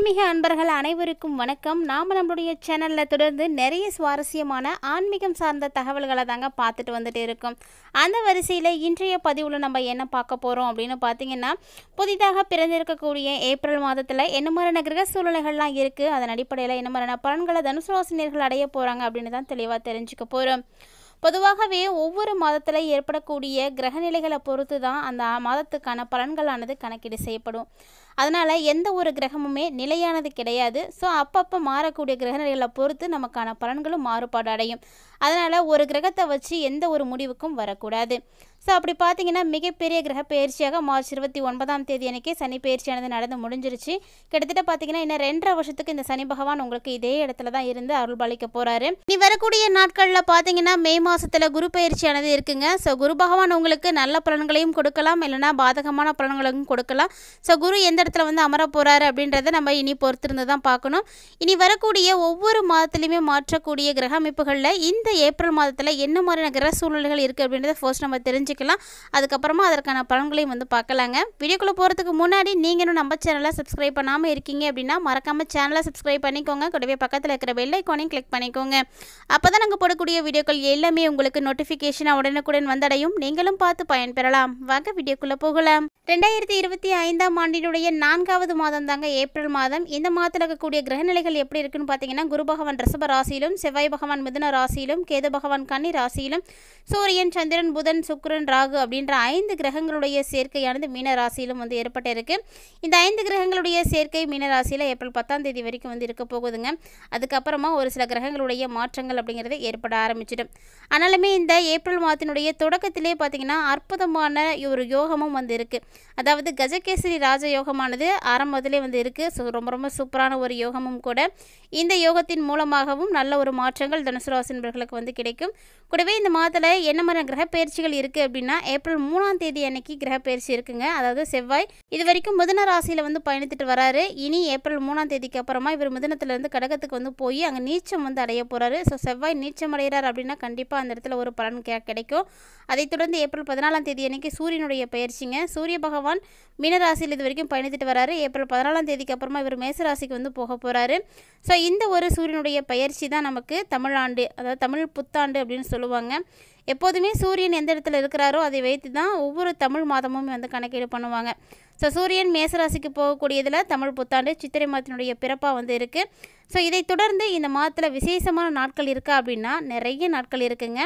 ஆன்மீக அன்பர்கள் அனைவருக்கும் வணக்கம். நாம் நம்மளுடைய சேனலில் தொடர்ந்து நிறைய சுவாரஸ்யமான ஆன்மீகம் சார்ந்த தகவல்களை தாங்க பார்த்துட்டு வந்துட்டு இருக்கோம். அந்த வரிசையில் இன்றைய பதிவில் நம்ம என்ன பார்க்க போகிறோம் அப்படின்னு பார்த்தீங்கன்னா, புதிதாக பிறந்திருக்கக்கூடிய ஏப்ரல் மாதத்தில் என்ன மாதிரியான கிரக சூழ்நிலைகள்லாம் இருக்குது, அதன் அடிப்படையில் என்ன மாதிரியான பலன்களை தனுசு ராசினியர்கள் அடைய போகிறாங்க அப்படின்னு தான் தெளிவாக தெரிஞ்சுக்க போகிறோம். பொதுவாகவே ஒவ்வொரு மாதத்தில் ஏற்படக்கூடிய கிரகநிலைகளை பொறுத்து தான் அந்த மாதத்துக்கான பலன்களானது கணக்கீடு செய்யப்படும். அதனால் எந்த ஒரு கிரகமுமே நிலையானது கிடையாது. ஸோ அப்பப்போ மாறக்கூடிய கிரகநிலைகளை பொறுத்து நமக்கான பலன்களும் மாறுபாடு அடையும். அதனால் ஒரு கிரகத்தை வச்சு எந்த ஒரு முடிவுக்கும் வரக்கூடாது. ஸோ அப்படி பார்த்தீங்கன்னா, மிகப்பெரிய கிரக பயிற்சியாக மார்ச் 29 அன்னைக்கு சனி பயிற்சியானது நடந்து முடிஞ்சிருச்சு. கிட்டத்தட்ட பார்த்தீங்கன்னா இன்னும் 2.5 வருஷத்துக்கு இந்த சனி பகவான் உங்களுக்கு இதே இடத்துல தான் இருந்து அருள் பாலிக்க போகிறாரு. நீ வரக்கூடிய நாட்களில் பார்த்தீங்கன்னா மே மாதத்தில் குரு பயிற்சியானது இருக்குங்க. ஸோ குரு பகவான் உங்களுக்கு நல்ல பலன்களையும் கொடுக்கலாம், இல்லைனா பாதகமான பலன்களையும் கொடுக்கலாம். ஸோ குரு எந்த இடத்துல வந்து அமர போகிறாரு அப்படின்றத நம்ம இனி பொறுத்திருந்து தான் பார்க்கணும். இனி வரக்கூடிய ஒவ்வொரு மாதத்துலையுமே மாற்றக்கூடிய கிரக அமைப்புகளில் இந்த ஏப்ரல் மாதத்தில் என்ன மாதிரியான கிரக சூழ்நிலைகள் இருக்குது அப்படின்றத ஃபர்ஸ்ட் நம்ம தெரிஞ்சுக்கலாம். அதுக்கப்புறமா அதற்கான பலன்களையும் வந்து பார்க்கலாங்க. வீடியோக்குள்ளே போகிறதுக்கு முன்னாடி நீங்கள் இன்னும் நம்ம சேனலை சப்ஸ்கிரைப் பண்ணாமல் இருக்கீங்க அப்படின்னா மறக்காமல் சேனலை சப்ஸ்கிரைப் பண்ணிக்கோங்க. கூடவே பக்கத்தில் இருக்கிற பெல் ஐக்கானையும் கிளிக் பண்ணிக்கோங்க. அப்போ தான் நாங்கள் போடக்கூடிய வீடியோக்கள் எல்லாமே உங்களுக்கு நோட்டிஃபிகேஷனாக உடனுக்குடன் வந்தடையும். நீங்களும் பார்த்து பயன்பெறலாம். வாங்க வீடியோக்குள்ளே போகலாம். 2025ஆம் ஆண்டினுடைய 4வது மாதம் தாங்க ஏப்ரல் மாதம். இந்த மாதத்தில் இருக்கக்கூடிய கிரகநிலைகள் எப்படி இருக்குன்னு பார்த்தீங்கன்னா, குரு பகவான் ரிஷப ராசியிலும், செவ்வாய் பகவான் மிதுன ராசியிலும், கேது பகவான் கன்னி ராசியிலும், சூரியன், சந்திரன், புதன், சுக்கிரன், ராகு அப்படின்ற 5 கிரகங்களுடைய சேர்க்கையானது மீன ராசியிலும் வந்து ஏற்பட்டிருக்கு. இந்த 5 கிரகங்களுடைய சேர்க்கை மீன ராசியில் ஏப்ரல் 10ஆம் தேதி வரைக்கும் வந்து இருக்க போகுதுங்க. அதுக்கப்புறமா ஒரு சில கிரகங்களுடைய மாற்றங்கள் அப்படிங்கிறது ஏற்பட ஆரம்பிச்சிடும். ஆனாலுமே இந்த ஏப்ரல் மாதத்தினுடைய தொடக்கத்திலே பார்த்தீங்கன்னா அற்புதமான ஒரு யோகமும் வந்து இருக்குது. அதாவது கஜகேசரி ராஜயோகமானது ஆரம்பத்திலே வந்து இருக்குது. ஸோ ரொம்ப ரொம்ப சூப்பரான ஒரு யோகமும் கூட. இந்த யோகத்தின் மூலமாகவும் நல்ல ஒரு மாற்றங்கள் தனுசு ராசி நண்பர்களுக்கு வந்து கிடைக்கும். கூடவே இந்த மாதத்தில் என்ன மாதிரி கிரக பயிற்சிகள் இருக்குது அப்படின்னா, ஏப்ரல் 3ஆம் தேதி அன்னைக்கு கிரக பயிற்சி இருக்குங்க. அதாவது செவ்வாய் இது வரைக்கும் மிதுன ராசியில் வந்து பயணித்துட்டு வராரு. இனி ஏப்ரல் 3ஆம் தேதிக்கு அப்புறமா இவர் மிதுனத்திலேருந்து கடகத்துக்கு வந்து போய் அங்கே நீச்சம் வந்து அடைய போகிறாரு. ஸோ செவ்வாய் நீச்சம் அடைகிறார் அப்படின்னா கண்டிப்பாக அந்த இடத்துல ஒரு பலன் கிடைக்கும். அதைத் தொடர்ந்து ஏப்ரல் 14ஆம் தேதி அன்னைக்கு சூரியனுடைய பயிற்சிங்க. சூரிய பகவான் மீனராசியில் இது வரைக்கும் பயணித்துட்டு வராரு. ஏப்ரல் 14ஆம் தேதிக்கு அப்புறமா இவர் மேசராசிக்கு வந்து போக போகிறாரு. ஸோ இந்த ஒரு சூரியனுடைய பயிற்சி தான் நமக்கு தமிழாண்டு, அதாவது தமிழ் புத்தாண்டு அப்படின்னு சொல்லுவாங்க. எப்போதுமே சூரியன் எந்த இடத்துல இருக்கிறாரோ அதை வைத்து தான் ஒவ்வொரு தமிழ் மாதமும் வந்து கணக்கீடு பண்ணுவாங்க. ஸோ சூரியன் மேசராசிக்கு போகக்கூடியதில் தமிழ் புத்தாண்டு சித்திரை மாதத்தினுடைய பிறப்பாக வந்து இருக்குது. ஸோ இதை தொடர்ந்து இந்த மாதத்தில் விசேஷமான நாட்கள் இருக்கா அப்படின்னா நிறைய நாட்கள் இருக்குங்க.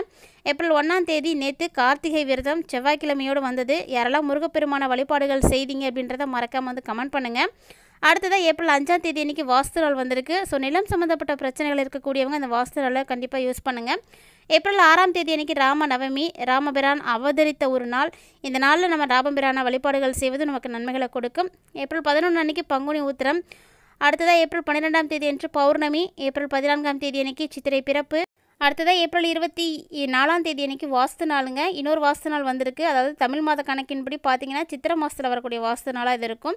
ஏப்ரல் 1ஆம் தேதி நேற்று கார்த்திகை விரதம் செவ்வாய்க்கிழமையோடு வந்தது. யாரெல்லாம் முருகப்பெருமான வழிபாடுகள் செய்தீங்க அப்படின்றத மறக்காமல் வந்து கமெண்ட் பண்ணுங்கள். அடுத்ததாக ஏப்ரல் 5ஆம் தேதி அன்றைக்கி வாஸ்து நாள் வந்திருக்கு. ஸோ நிலம் சம்மந்தப்பட்ட பிரச்சனைகள் இருக்கக்கூடியவங்க அந்த வாஸ்து நாளை கண்டிப்பாக யூஸ் பண்ணுங்கள். ஏப்ரல் 6ஆம் தேதி அன்றைக்கி ராம நவமி, ராமபிரான் அவதரித்த ஒரு நாள். இந்த நாளில் நம்ம ராமபிரான வழிபாடுகள் செய்வது நமக்கு நன்மைகளை கொடுக்கும். ஏப்ரல் 11 அன்றைக்கி பங்குனி உத்திரம். அடுத்ததாக ஏப்ரல் 12ஆம் தேதி அன்று பௌர்ணமி. ஏப்ரல் 14ஆம் தேதி அன்றைக்கி சித்திரை பிறப்பு. அடுத்ததாக ஏப்ரல் 24ஆம் தேதி அன்றைக்கி வாஸ்து நாளுங்க. இன்னொரு வாஸ்து நாள் வந்திருக்கு. அதாவது தமிழ் மாத கணக்கின்படி பார்த்தீங்கன்னா சித்திரை மாதத்தில் வரக்கூடிய வாஸ்து நாளாக இது இருக்கும்.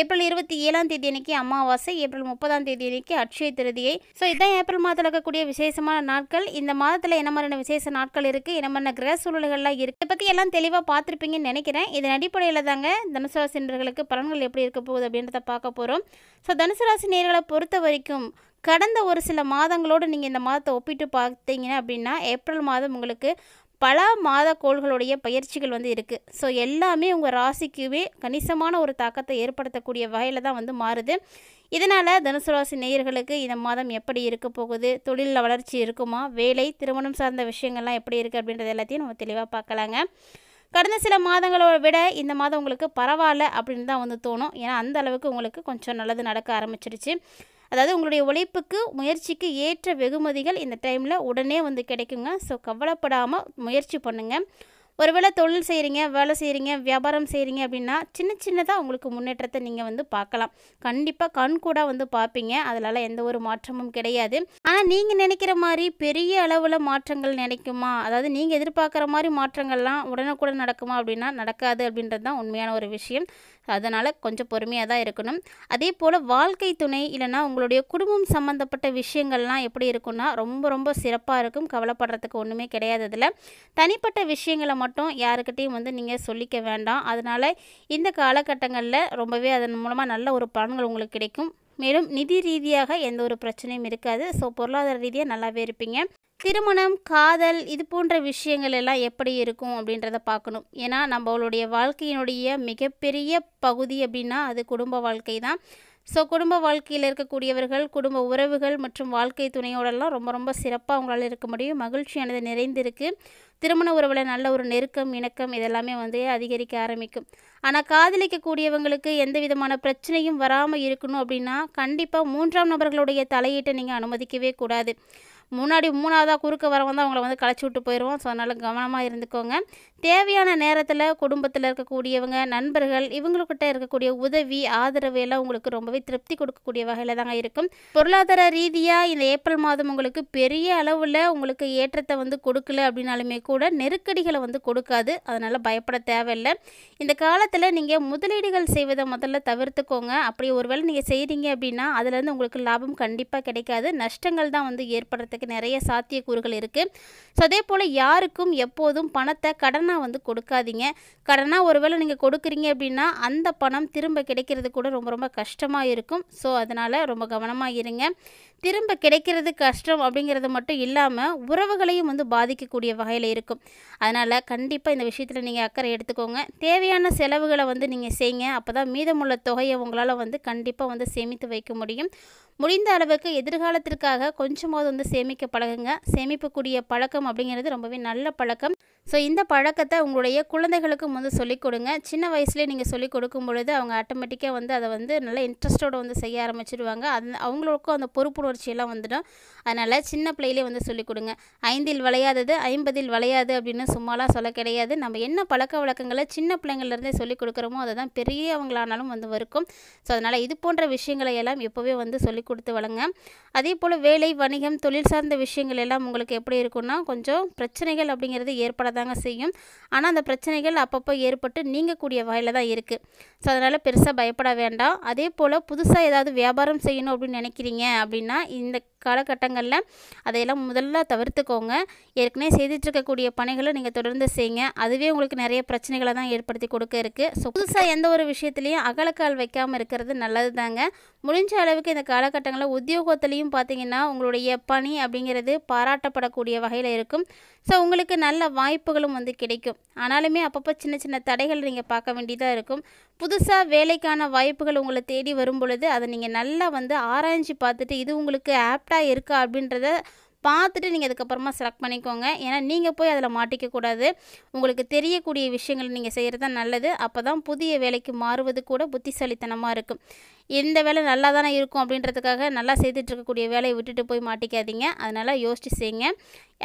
ஏப்ரல் 27ஆம் தேதி அன்றைக்கி அமாவாசை. ஏப்ரல் 30ஆம் தேதி அன்றைக்கி அட்சய திருதியை. ஸோ இதுதான் ஏப்ரல் மாதத்தில் இருக்கக்கூடிய விசேஷமான நாட்கள். இந்த மாதத்தில் என்ன மாதிரியான விசேஷ நாட்கள் இருக்குது, என்ன மாதிரியான கிரக சூழ்நிலைகள்லாம் இருக்குது, இதை பற்றி எல்லாம் தெளிவாக பார்த்துருப்பீங்கன்னு நினைக்கிறேன். இதன் அடிப்படையில் தாங்க தனுசு ராசி நேயர்களுக்கு பலன்கள் எப்படி இருக்க போகுது அப்படின்றத பார்க்க போகிறோம். ஸோ தனுசு ராசி நேயர்களை பொறுத்த வரைக்கும் கடந்த ஒரு சில மாதங்களோடு நீங்கள் இந்த மாதத்தை ஒப்பிட்டு பார்த்தீங்க அப்படின்னா ஏப்ரல் மாதம் உங்களுக்கு பல மாத கோள்களுடைய பயிற்சிகள் வந்து இருக்குது. ஸோ எல்லாமே உங்கள் ராசிக்குவே கணிசமான ஒரு தாக்கத்தை ஏற்படுத்தக்கூடிய வகையில் தான் வந்து மாறுது. இதனால் தனுசு ராசி நேயர்களுக்கு இந்த மாதம் எப்படி இருக்க போகுது, தொழிலில் வளர்ச்சி இருக்குமா, வேலை, திருமணம் சார்ந்த விஷயங்கள்லாம் எப்படி இருக்குது அப்படின்றது எல்லாத்தையும் நம்ம தெளிவாக பார்க்கலாங்க. கடந்த சில மாதங்களோட விட இந்த மாதம் உங்களுக்கு பரவாயில்ல அப்படின்னு தான் வந்து தோணும். ஏன்னா அந்த அளவுக்கு உங்களுக்கு கொஞ்சம் நல்லது நடக்க ஆரம்பிச்சிருச்சு. அதாவது உங்களுடைய உழைப்புக்கு முயற்சிக்கு ஏற்ற வெகுமதிகள் இந்த டைமில் உடனே வந்து கிடைக்குங்க. ஸோ கவலைப்படாமல் முயற்சி பண்ணுங்கள். ஒருவேளை தொழில் செய்கிறீங்க, வேலை செய்கிறீங்க, வியாபாரம் செய்கிறீங்க அப்படின்னா சின்னதாக உங்களுக்கு முன்னேற்றத்தை நீங்கள் வந்து பார்க்கலாம். கண்டிப்பாக கண் கூட வந்து பார்ப்பீங்க. அதனால் எந்த ஒரு மாற்றமும் கிடையாது. ஆனால் நீங்கள் நினைக்கிற மாதிரி பெரிய அளவில் மாற்றங்கள் நினைக்குமா, அதாவது நீங்கள் எதிர்பார்க்குற மாதிரி மாற்றங்கள்லாம் உடனுக்குடன் நடக்குமா அப்படின்னா நடக்காது அப்படின்றது தான் உண்மையான ஒரு விஷயம். அதனால் கொஞ்சம் பொறுமையாக தான் இருக்கணும். அதே போல் வாழ்க்கை துணை இல்லைனா உங்களுடைய குடும்பம் சம்மந்தப்பட்ட விஷயங்கள்லாம் எப்படி இருக்குன்னா ரொம்ப ரொம்ப சிறப்பாக இருக்கும். கவலைப்படுறதுக்கு ஒன்றுமே கிடையாது. அதில் தனிப்பட்ட விஷயங்களை மட்டும் யாருக்கிட்டையும் வந்து நீங்கள் சொல்லிக்க வேண்டாம். அதனால் இந்த காலகட்டங்களில் ரொம்பவே அதன் மூலமாக நல்ல ஒரு பலன்கள் உங்களுக்கு கிடைக்கும். மேலும் நிதி ரீதியாக எந்த ஒரு பிரச்சனையும் இருக்காது. ஸோ பொருளாதார ரீதியாக நல்லாவே இருப்பீங்க. திருமணம், காதல் இது போன்ற விஷயங்கள் எல்லாம் எப்படி இருக்கும் அப்படின்றத பார்க்கணும். ஏன்னா நம்மளுடைய வாழ்க்கையினுடைய மிகப்பெரிய பகுதி அப்படின்னா அது குடும்ப வாழ்க்கை தான். ஸோ குடும்ப வாழ்க்கையில் இருக்கக்கூடியவர்கள், குடும்ப உறவுகள் மற்றும் வாழ்க்கை துணையோடெல்லாம் ரொம்ப ரொம்ப சிறப்பாக அவங்களால இருக்க முடியும். மகிழ்ச்சியானது நிறைந்திருக்கு. திருமண உறவில் நல்ல ஒரு நெருக்கம், இணக்கம் இதெல்லாமே அதிகரிக்க ஆரம்பிக்கும். ஆனால் காதலிக்கக்கூடியவங்களுக்கு எந்த விதமான பிரச்சனையும் வராமல் இருக்கணும் அப்படின்னா கண்டிப்பாக 3ஆம் நபர்களுடைய தலையீட்டை நீங்கள் அனுமதிக்கவே கூடாது. முன்னாடி 3ஆவதாக குறுக்க வரவங்க தான் அவங்கள கலைச்சி விட்டு போயிடுவோம். ஸோ அதனால் கவனமாக இருந்துக்கோங்க. தேவையான நேரத்தில் குடும்பத்தில் இருக்கக்கூடியவங்க, நண்பர்கள் இவங்கக்கிட்ட இருக்கக்கூடிய உதவி, ஆதரவு எல்லாம் உங்களுக்கு ரொம்பவே திருப்தி கொடுக்கக்கூடிய வகையில் தாங்க இருக்கும். பொருளாதார ரீதியாக இந்த ஏப்ரல் மாதம் உங்களுக்கு பெரிய அளவில் உங்களுக்கு ஏற்றத்தை கொடுக்கல அப்படின்னாலுமே கூட நெருக்கடிகளை கொடுக்காது. அதனால் பயப்பட தேவையில்லை. இந்த காலத்தில் நீங்கள் முதலீடுகள் செய்வதை முதல்ல தவிர்த்துக்கோங்க. அப்படி ஒருவேளை நீங்கள் செய்கிறீங்க அப்படின்னா அதுலேருந்து உங்களுக்கு லாபம் கண்டிப்பாக கிடைக்காது. நஷ்டங்கள் தான் ஏற்படுறதுக்கு நிறைய சாத்தியக்கூறுகள் இருக்குது. ஸோ அதே போல் யாருக்கும் எப்போதும் பணத்தை கடனாக கொடுக்காதீங்க. கடனாக ஒருவேளை நீங்கள் கொடுக்குறீங்க அப்படின்னா அந்த பணம் திரும்ப கிடைக்கிறது கூட ரொம்ப ரொம்ப கஷ்டமாக இருக்கும். ஸோ அதனால் ரொம்ப கவனமாக இருங்க. திரும்ப கிடைக்கிறது கஷ்டம் அப்படிங்கிறது மட்டும் இல்லாமல் உறவுகளையும் பாதிக்கக்கூடிய வகையில் இருக்கும். அதனால் கண்டிப்பாக இந்த விஷயத்தில் நீங்கள் அக்கறை எடுத்துக்கோங்க. தேவையான செலவுகளை நீங்கள் செய்யுங்க. அப்போ தான் மீதமுள்ள தொகையை உங்களால் கண்டிப்பாக சேமித்து வைக்க முடியும். முடிந்த அளவுக்கு எதிர்காலத்திற்காக கொஞ்சமாவது சேமிக்க பழகுங்க. சேமிக்கக்கூடிய பழக்கம் அப்படிங்கிறது ரொம்பவே நல்ல பழக்கம். ஸோ இந்த பழக்கத்தை உங்களுடைய குழந்தைகளுக்கும் சொல்லிக் கொடுங்க. சின்ன வயசுலேயே நீங்கள் சொல்லிக் கொடுக்கும் பொழுது அவங்க ஆட்டோமேட்டிக்காக அதை நல்ல இன்ட்ரெஸ்ட்டோடு செய்ய ஆரம்பிச்சிடுவாங்க. அவங்களுக்கும் அந்த பொறுப்புணர்ச்சியெல்லாம் வந்துடும். அதனால் சின்ன பிள்ளையிலே சொல்லிக் கொடுங்க. 5இல் வளையாதது 50இல் வளையாது அப்படின்னு சும்மாலாம் சொல்ல கிடையாது. நம்ம என்ன பழக்க வழக்கங்களை சின்ன பிள்ளைங்கள்லேருந்தே சொல்லிக் கொடுக்குறோமோ அதை தான் பெரியவங்களானாலும் வரும். ஸோ அதனால் இது போன்ற விஷயங்களை எல்லாம் எப்போவே சொல்லிக் கொடுத்து வளங்க. அதே போல் வேலை, வணிகம், தொழில் சார்ந்த விஷயங்கள் எல்லாம் உங்களுக்கு எப்படி இருக்குன்னா கொஞ்சம் பிரச்சனைகள் அப்படிங்கிறது ஏற்படதாங்க செய்யும். ஆனால் அந்த பிரச்சனைகள் அப்பப்போ ஏற்பட்டு நீங்கக்கூடிய வகையில் தான் இருக்குது. ஸோ அதனால் பெருசாக பயப்பட வேண்டாம். அதே போல் புதுசாக ஏதாவது வியாபாரம் செய்யணும் அப்படின்னு நினைக்கிறீங்க அப்படின்னா இந்த காலகட்டங்களில் அதையெல்லாம் முதல்ல தவிர்த்துக்கோங்க. ஏற்கனவே செய்துட்ருக்கக்கூடிய பணிகளை நீங்கள் தொடர்ந்து செய்யுங்க. அதுவே உங்களுக்கு நிறைய பிரச்சனைகளை தான் ஏற்படுத்தி கொடுக்க இருக்குது. ஸோ புதுசாக எந்த ஒரு விஷயத்துலையும் அகலக்கால் வைக்காமல் இருக்கிறது நல்லது தாங்க. முடிஞ்ச அளவுக்கு இந்த காலகட்டங்களில் உத்தியோகத்துலேயும் பார்த்தீங்கன்னா உங்களுடைய பணி அப்படிங்கிறது பாராட்டப்படக்கூடிய வகையில் இருக்கும். ஸோ உங்களுக்கு நல்ல வாய்ப்புகளும் கிடைக்கும். ஆனாலுமே அப்பப்போ சின்ன சின்ன தடைகள் நீங்கள் பார்க்க வேண்டியதாக இருக்கும். புதுசாக வேலைக்கான வாய்ப்புகள் உங்களை தேடி வரும் பொழுது அதை நீங்கள் நல்லா ஆராய்ஞ்சு பார்த்துட்டு இது உங்களுக்கு ஆப்டாக இருக்கா அப்படின்றத பார்த்துட்டு நீங்கள் அதுக்கப்புறமா செலக்ட் பண்ணிக்கோங்க. ஏன்னா நீங்கள் போய் அதில் மாட்டிக்கக்கூடாது. உங்களுக்கு தெரியக்கூடிய விஷயங்கள் நீங்கள் செய்கிறது தான் நல்லது. அப்போ தான் புதிய வேலைக்கு மாறுவது கூட புத்திசாலித்தனமாக இருக்கும். இந்த வேலை நல்லா தானே இருக்கும் அப்படின்றதுக்காக நல்லா செய்துட்ருக்கக்கூடிய வேலையை விட்டுட்டு போய் மாட்டிக்காதீங்க. அதனால் யோசித்து செய்யுங்க.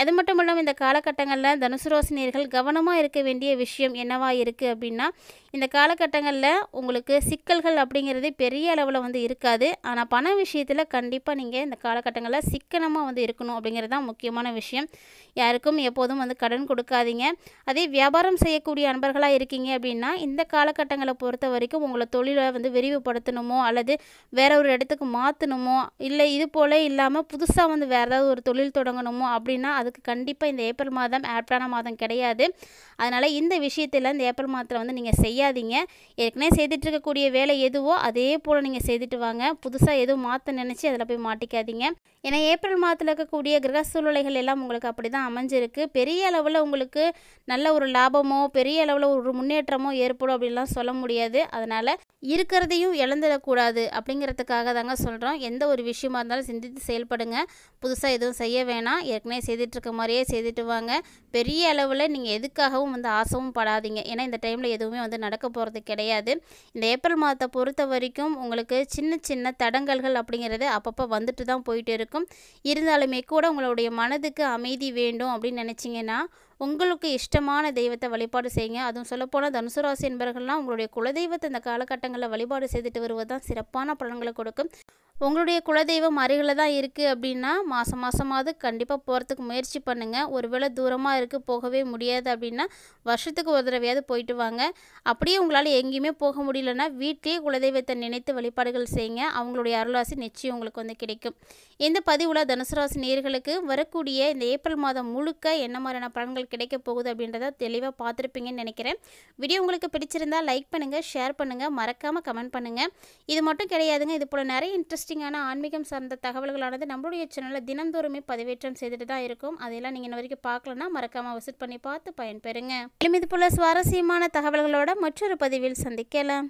அது மட்டும் இல்லாமல் இந்த காலகட்டங்களில் தனுசு ராசினியர்கள் கவனமாக இருக்க வேண்டிய விஷயம் என்னவா இருக்குது அப்படின்னா இந்த காலகட்டங்களில் உங்களுக்கு சிக்கல்கள் அப்படிங்கிறது பெரிய அளவில் இருக்காது. ஆனால் பண விஷயத்தில் கண்டிப்பாக நீங்கள் இந்த காலகட்டங்களில் சிக்கனமாக இருக்கணும் அப்படிங்கிறது தான் முக்கியமான விஷயம். யாருக்கும் எப்போதும் கடன் கொடுக்காதீங்க. அதே வியாபாரம் செய்யக்கூடிய நண்பர்களாக இருக்கீங்க அப்படின்னா இந்த காலகட்டங்களை பொறுத்த வரைக்கும் உங்களை தொழிலை விரிவுபடுத்தணுமோ அல்லது வேற ஒரு இடத்துக்கு மாற்றணுமோ இல்லை இது போல் இல்லாமல் புதுசாக வேறு ஏதாவது ஒரு தொழில் தொடங்கணுமோ அப்படின்னா அதுக்கு கண்டிப்பாக இந்த ஏப்ரல் மாதம் ஆப்டான மாதம் கிடையாது. அதனால் இந்த விஷயத்தில் இந்த ஏப்ரல் மாதத்தில் நீங்கள் செய்யாதீங்க. ஏற்கனவே செய்துட்ருக்கக்கூடிய வேலை எதுவோ அதே போல் நீங்கள் செய்துட்டு வாங்க. புதுசாக எதுவும் மாற்ற நினச்சி அதில் போய் மாட்டிக்காதீங்க. ஏன்னா ஏப்ரல் மாதத்தில் இருக்கக்கூடிய கிரக சூழ்நிலைகள் எல்லாம் உங்களுக்கு அப்படி தான் அமைஞ்சிருக்கு. பெரிய அளவில் உங்களுக்கு நல்ல ஒரு லாபமோ பெரிய அளவில் ஒரு முன்னேற்றமோ ஏற்படும் அப்படின்லாம் சொல்ல முடியாது. அதனால் இருக்கிறதையும் இழந்துடக்கூடாது அப்படிங்கிறதுக்காக தாங்க சொல்கிறோம். எந்த ஒரு விஷயமா இருந்தாலும் சிந்தித்து செயல்படுங்க. புதுசாக எதுவும் செய்ய வேணாம். ஏற்கனவே செய்துட்ருக்க மாதிரியே செய்துட்டு வாங்க. பெரிய அளவில் நீங்கள் எதுக்காகவும் ஆசைவும் படாதீங்க. ஏன்னா இந்த டைமில் எதுவுமே நடக்க போகிறது கிடையாது. இந்த ஏப்ரல் மாதத்தை பொறுத்த வரைக்கும் உங்களுக்கு சின்ன சின்ன தடங்கல்கள் அப்படிங்கிறது அப்பப்போ வந்துட்டு தான் போயிட்டு இருக்கும். இருந்தாலுமே கூட உங்களுடைய மனதுக்கு அமைதி வேண்டும் அப்படின்னு நினச்சிங்கன்னா உங்களுக்கு இஷ்டமான தெய்வத்தை வழிபாடு செய்யுங்க. அதுவும் சொல்லப்போனால் தனுசு ராசி என்பவர்கள்லாம் உங்களுடைய குலதெய்வத்தை இந்த காலகட்டங்களில் வழிபாடு செய்துட்டு வருவது தான் சிறப்பான பலன்களை கொடுக்கும். உங்களுடைய குலதெய்வம் அருகில் தான் இருக்குது அப்படின்னா மாதம் மாதமாவது கண்டிப்பாக போகிறதுக்கு முயற்சி பண்ணுங்கள். ஒருவேளை தூரமாக இருக்குது போகவே முடியாது அப்படின்னா வருஷத்துக்கு ஒரு தடவையாவது போயிட்டு வாங்க. அப்படியே உங்களால் எங்கேயுமே போக முடியலன்னா வீட்டிலேயே குலதெய்வத்தை நினைத்து வழிபாடுகள் செய்யுங்க. அவங்களுடைய அருளாசி நிச்சயம் உங்களுக்கு வந்து கிடைக்கும். இந்த பதிவில் தனுசு ராசி நேயர்களுக்கு வரக்கூடிய இந்த ஏப்ரல் மாதம் முழுக்க என்ன மாதிரியான பலன்கள் கிடைக்க போகுது அப்படின்றத தெளிவாக பார்த்துருப்பீங்கன்னு நினைக்கிறேன். வீடியோ உங்களுக்கு பிடிச்சிருந்தா லைக் பண்ணுங்கள், ஷேர் பண்ணுங்கள், மறக்காமல் கமெண்ட் பண்ணுங்கள். இது மட்டும் கிடையாதுங்க, இது போல் நிறைய இன்ட்ரெஸ்டிங்கான ஆன்மீகம் சார்ந்த தகவல்களானது நம்மளுடைய சேனலில் தினந்தோறுமே பதிவேற்றம் செய்துட்டு தான் இருக்கும். அதையெல்லாம் நீங்கள் இன்ன வரைக்கும் பார்க்கலன்னா மறக்காமல் விசிட் பண்ணி பார்த்து பயன்பெறுங்க. மேலும் இது போல் சுவாரஸ்யமான தகவல்களோட மற்றொரு பதிவில் சந்திக்கலாம்.